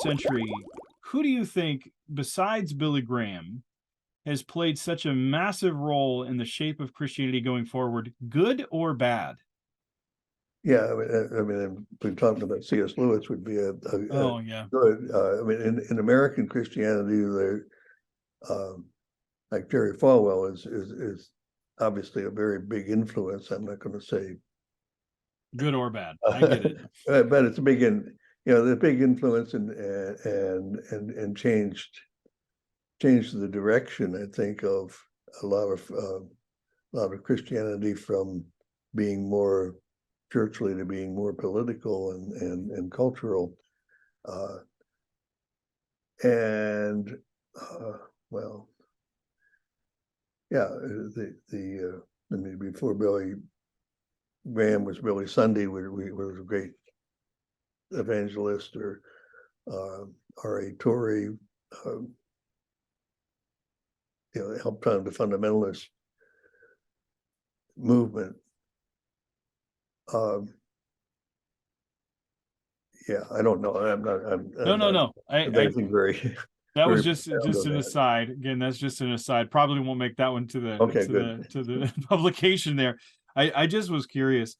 century, who do you think, besides Billy Graham, has played such a massive role in the shape of Christianity going forward, good or bad? Yeah, I mean, we're talking about C.S. Lewis would be a Oh, yeah. good. I mean, in American Christianity, like Jerry Falwell is obviously a very big influence. I'm not going to say Good or bad. I get it. but it's a big the big influence and changed the direction, I think, of a lot of Christianity from being more churchly to being more political and cultural, and well, yeah, I mean, before Billy Graham was Billy Sunday, we was a great evangelist, or R.A. Torrey, helped found the fundamentalist movement. Yeah, I don't know. I'm No. anything very. That very was just an aside. Again, that's just an aside. Probably won't make that one to the Okay, good. to the publication there. I just was curious.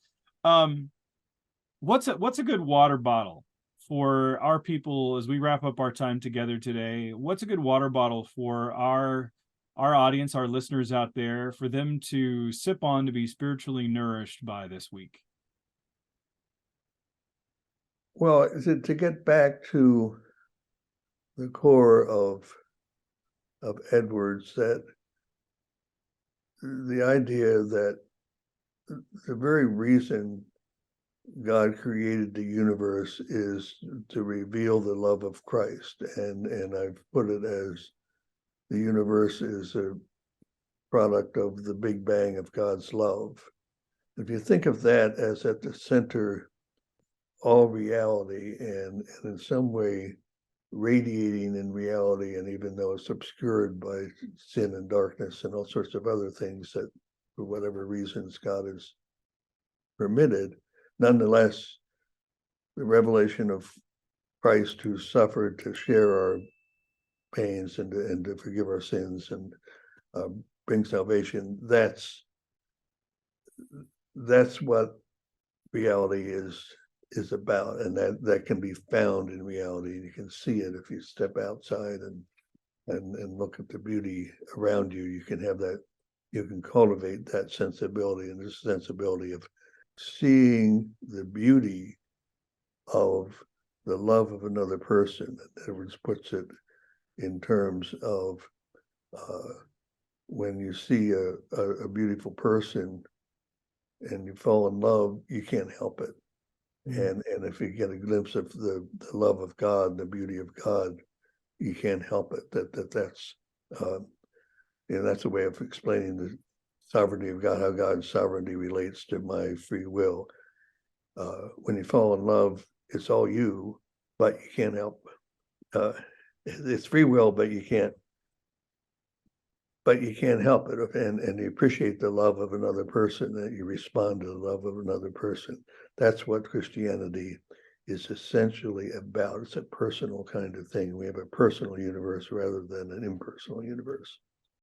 What's a good water bottle for our people as we wrap up our time together today? What's a good water bottle for our audience, our listeners out there, for them to sip on to be spiritually nourished by this week? Well, to get back to the core of Edwards, that the idea that the very reason God created the universe is to reveal the love of Christ, and I've put it as the universe is a product of the Big Bang of God's love. If you think of that as at the center all reality, and in some way radiating in reality, and even though it's obscured by sin and darkness and all sorts of other things that for whatever reasons God has permitted, nonetheless the revelation of Christ who suffered to share our pains and to forgive our sins and bring salvation, that's what reality is about, and that can be found in reality. You can see it if you step outside and look at the beauty around you. You can cultivate that sensibility, and this sensibility of seeing the beauty of the love of another person. Edwards puts it in terms of when you see a beautiful person and you fall in love, you can't help it. And if you get a glimpse of the love of God, the beauty of God, you can't help it. That's that's a way of explaining the sovereignty of God, how God's sovereignty relates to my free will. When you fall in love, it's all you, but you can't help. It's free will, but you can't help it, and you appreciate the love of another person, that you respond to the love of another person. That's what Christianity is essentially about. It's a personal kind of thing. We have a personal universe rather than an impersonal universe.